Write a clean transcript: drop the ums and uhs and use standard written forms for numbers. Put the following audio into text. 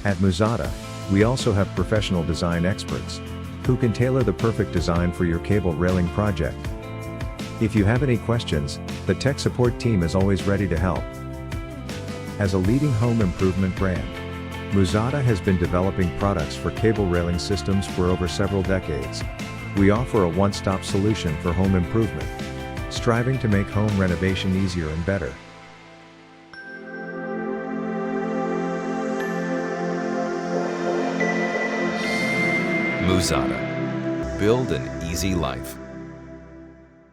At Muzada, we also have professional design experts who can tailor the perfect design for your cable railing project. If you have any questions, the tech support team is always ready to help. As a leading home improvement brand, Muzada has been developing products for cable railing systems for over several decades. We offer a one-stop solution for home improvement, striving to make home renovation easier and better. Muzada. Build an easy life.